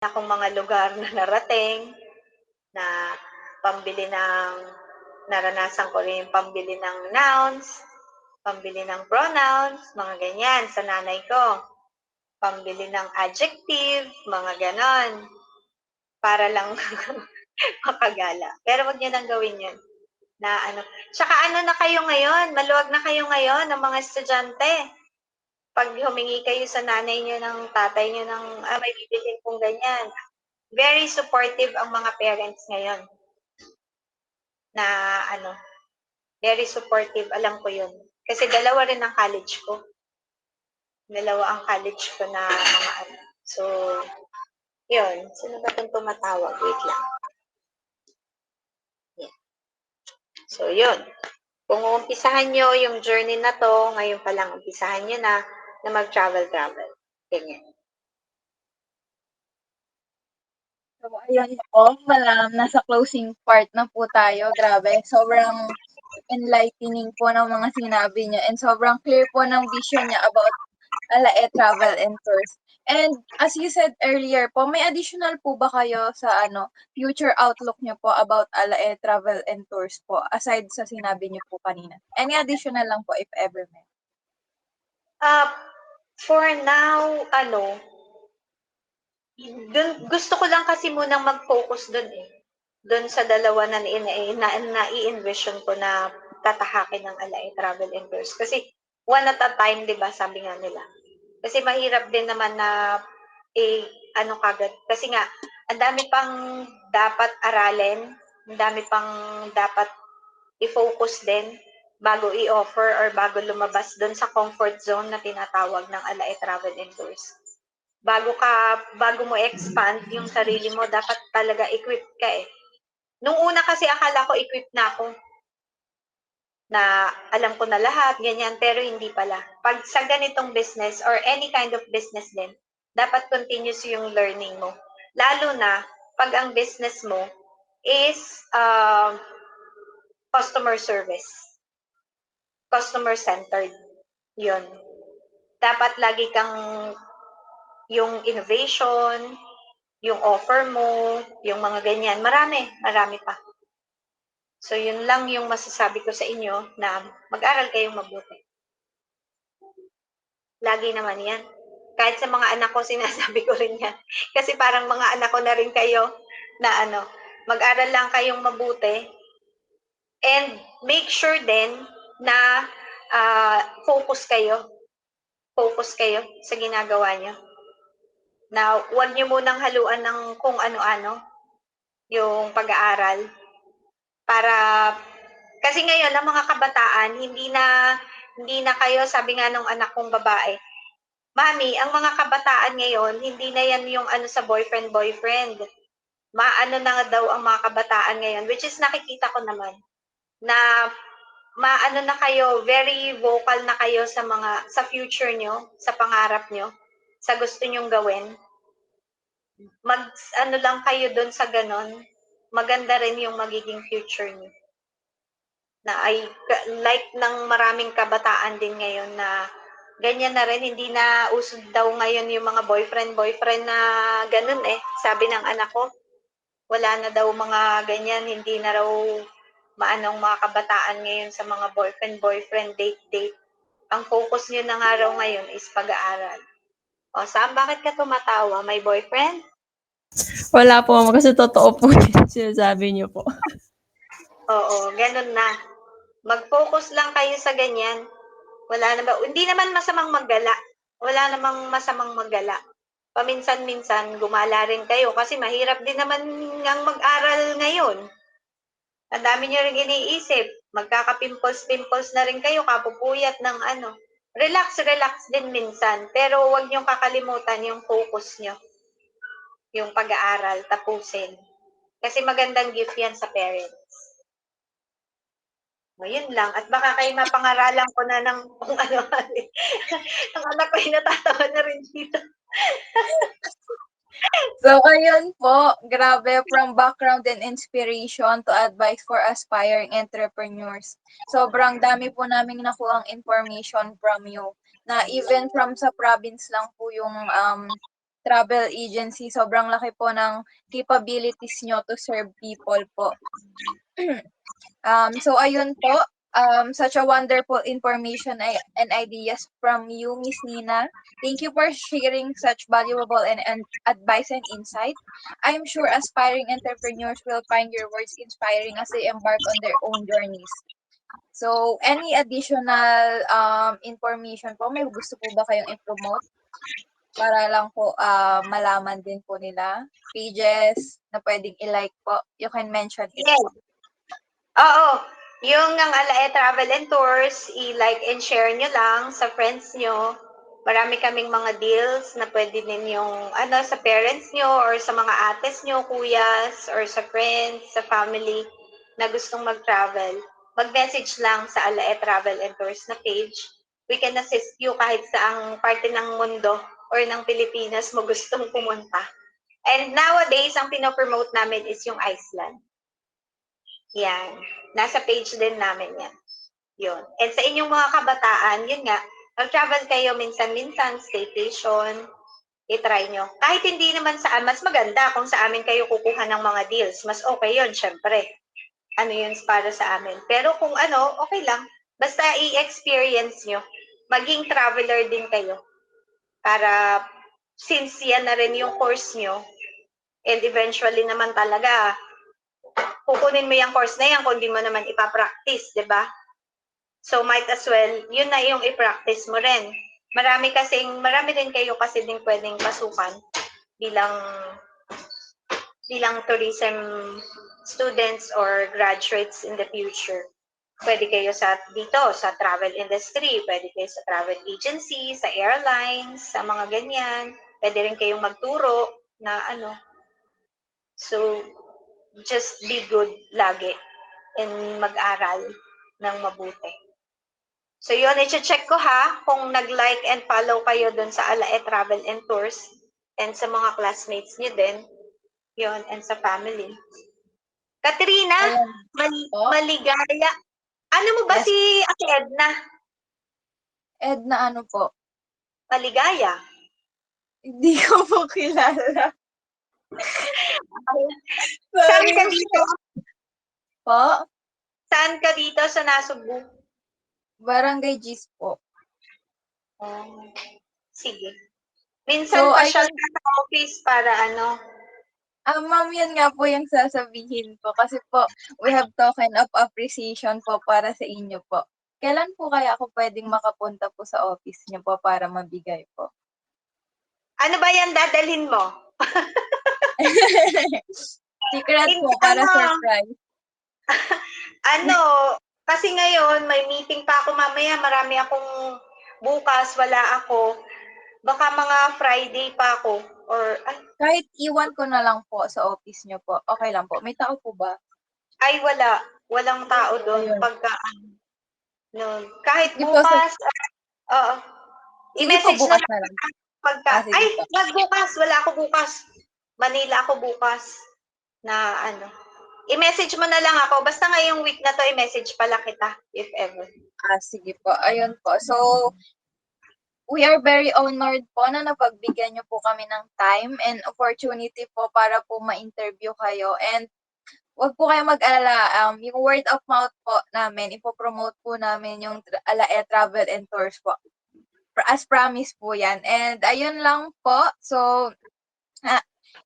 akong mga lugar na narating na pambili ng naranasan ko rin yung pambili ng nouns, pambili ng pronouns, mga ganyan sa nanay ko. Pambili ng adjective, mga ganon. Para lang makagala. Pero wag niyo nang gawin yun. Na ano. Tsaka ano na kayo ngayon, maluwag na kayo ngayon ng mga estudyante. Pag humingi kayo sa nanay niyo ng tatay niyo ng, may bibilhin kong ganyan. Very supportive ang mga parents ngayon. Na ano, very supportive, alam ko yun. Kasi dalawa rin ang college ko. Dalawa ang college ko na mga ano. So, yun. Sino ba itong tumatawag? Wait lang. Yeah. So, yun. Kung umpisahan nyo yung journey na to, ngayon pa lang umpisahan nyo na mag-travel-travel. Ganyan. So, ayun po, nasa closing part na po tayo. Grabe, sobrang enlightening po ng mga sinabi niya and sobrang clear po ng vision niya about Alae Travel and Tours. And as you said earlier po, may additional po ba kayo sa future outlook niyo po about Alae Travel and Tours po aside sa sinabi niyo po kanina? Any additional lang po if ever may? For now, gusto ko lang kasi munang mag-focus dun eh. Dun sa dalawa na i-envision ko na tatahakin ng Alae Travel and Tours. Kasi one at a time, di ba, sabi nga nila. Kasi mahirap din naman na kagad. Kasi nga, ang dami pang dapat aralin, ang dami pang dapat i-focus din bago i-offer or bago lumabas doon sa comfort zone na tinatawag ng Alae Travel and Tours. Bago mo expand yung sarili mo, dapat talaga equipped ka eh. Nung una kasi akala ko equipped na ako. Na alam ko na lahat, ganyan, pero hindi pala. Pag sa ganitong business or any kind of business din, dapat continuous yung learning mo. Lalo na pag ang business mo is customer service. Customer-centered. Yun. Dapat lagi kang yung innovation, yung offer mo, yung mga ganyan. Marami pa. So, yun lang yung masasabi ko sa inyo na mag-aral kayong mabuti. Lagi naman yan. Kahit sa mga anak ko, sinasabi ko rin yan. Kasi parang mga anak ko na rin kayo na mag-aral lang kayong mabuti and make sure din na focus kayo. Focus kayo sa ginagawa nyo. Na huwag nyo munang haluan ng kung ano-ano yung pag-aaral. Para, kasi ngayon, ang mga kabataan, hindi na kayo, sabi nga nung anak kong babae, Mami, ang mga kabataan ngayon, hindi na yan yung sa boyfriend. Maano na nga daw ang mga kabataan ngayon, which is nakikita ko naman, na maano na kayo, very vocal na kayo sa future nyo, sa pangarap nyo, sa gusto nyong gawin. Lang kayo dun sa ganon, maganda rin yung magiging future nyo. Na ay, like ng maraming kabataan din ngayon na ganyan na rin, hindi na uso daw ngayon yung mga boyfriend na ganun eh. Sabi ng anak ko, wala na daw mga ganyan, hindi na raw maanong mga kabataan ngayon sa mga boyfriend, date. Ang focus nyo na nga raw ngayon is pag-aaral. O, Sam, bakit ka tumatawa? May boyfriend? Wala po, kasi totoo po yung sinasabi niyo po. Oo, ganun na. Mag-focus lang kayo sa ganyan. Hindi naman masamang maggala. Wala namang masamang maggala. Paminsan-minsan, gumala rin kayo kasi mahirap din naman ang mag-aral ngayon. Ang dami nyo rin iniisip. Magkaka-pimples na rin kayo, kapupuyat ng Relax din minsan. Pero huwag nyo kakalimutan yung focus nyo. Yung pag-aaral, tapusin. Kasi magandang gift yan sa parents. Yun lang. At baka kayo mapangaralan ko na ng kung ano. Ang anak ko ay natatawa na rin dito. So, ayun po, grabe, from background and inspiration to advice for aspiring entrepreneurs. Sobrang dami po namin nakuha ang information from you na even from sa province lang po yung travel agency. Sobrang laki po ng capabilities nyo to serve people po. So ayun po, such a wonderful information and ideas from you, Miss Nina. Thank you for sharing such valuable and advice and insight. I'm sure aspiring entrepreneurs will find your words inspiring as they embark on their own journeys. So, any additional information po? May gusto po ba kayong i-promote? Para lang po malaman din po nila. Pages na pwedeng i-like po. You can mention it. Yes. Oo. Yung ng Alae Travel and Tours, i-like and share nyo lang sa friends nyo. Marami kaming mga deals na pwede ninyong sa parents nyo or sa mga ates nyo, kuyas, or sa friends, sa family na gustong mag-travel. Mag-message lang sa Alae Travel and Tours na page. We can assist you kahit saang parte ng mundo or ng Pilipinas mo gustong pumunta. And nowadays, ang pinopromote namin is yung Iceland. Yan. Nasa page din namin yan. Yun. And sa inyong mga kabataan, yun nga, mag-travel kayo minsan-minsan, staycation, i-try nyo. Kahit hindi naman mas maganda kung sa amin kayo kukuha ng mga deals. Mas okay yun, syempre. Ano yun para sa amin. Pero kung okay lang. Basta i-experience nyo. Maging traveler din kayo. Para, since yan na rin yung course nyo, and eventually naman talaga, kukunin mo yung course na yan kung di mo naman ipapractice, di ba? So, might as well, yun na yung i-practice mo rin. Marami din kayo kasi din pwedeng pasukan bilang tourism students or graduates in the future. Pwede kayo sa travel industry, pwede kayo sa travel agency, sa airlines, sa mga ganyan. Pwede rin kayong magturo na So, just be good lagi and mag-aral ng mabuti. So yun, i-check ko ha kung nag-like and follow kayo dun sa Alae Travel and Tours and sa mga classmates niyo din. Yun, and sa family. Katrina, maligaya. Ano mo ba Yes. si Ate Edna? Edna ano po? Maligaya. Hindi ko po kilala. Saan Sorry ka dito? po. Saan ka dito sa Nasugbu? Barangay Gis po. Sige. Minsan So, pa siya ayun. sa office para Ma'am, yun nga po yung sasabihin po. Kasi po, we have token of appreciation po para sa inyo po. Kailan po kaya ako pwedeng makapunta po sa office niyo po para mabigay po? Ano ba yan dadalhin mo? Secret po, para surprise. Kasi ngayon, may meeting pa ako mamaya. Marami akong bukas, wala ako. Baka mga Friday pa ako. Kahit iwan ko na lang po sa office niyo po. Okay lang po. May tao po ba? Ay, wala. Walang tao doon. Ayun. Kahit Sige po, bukas, oo. Sige po, I-message bukas na na lang. lang. Sige po. Wag bukas. Wala ako bukas. Manila ako bukas. I-message mo na lang ako. Basta ngayong week na to, i-message pala kita, if ever. Sige po. Ayun po. So, we are very honored po na napagbigyan niyo po kami ng time and opportunity po para po ma-interview kayo. And wag po kayong mag-alala. Yung word of mouth po namin, ipopromote po namin yung Alae Travel and Tours po. As promised po yan. And ayun lang po. So,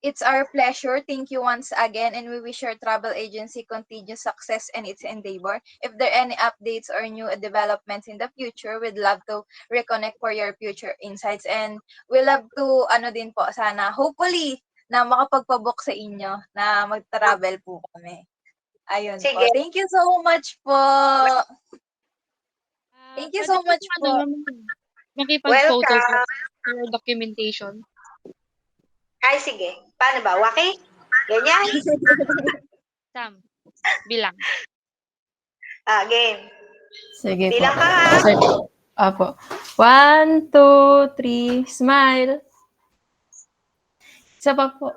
it's our pleasure. Thank you once again, and we wish your travel agency continued success in its endeavor. If there are any updates or new developments in the future, we'd love to reconnect for your future insights. And we love to, din po, sana, hopefully, na makapagpabook sa inyo na mag-travel po kami. Ayun Sige. po. Thank you so much po. Thank you so much po. Makipag-photo po Welcome. for documentation. Ay, sige. Paano ba? Waki? Ganyan? Sam, bilang. Game. Sige po. Bilang ka ha. Sige. Apo. 1, 2, 3, smile. Isa pa po.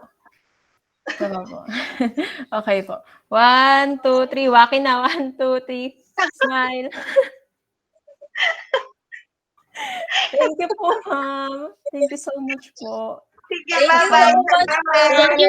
Okay po. 1, 2, 3, waki na. 1, 2, 3, smile. Thank you po, ma'am. Thank you so much po. Sige, Thank you bye-bye. so much, Bye-bye. Thank you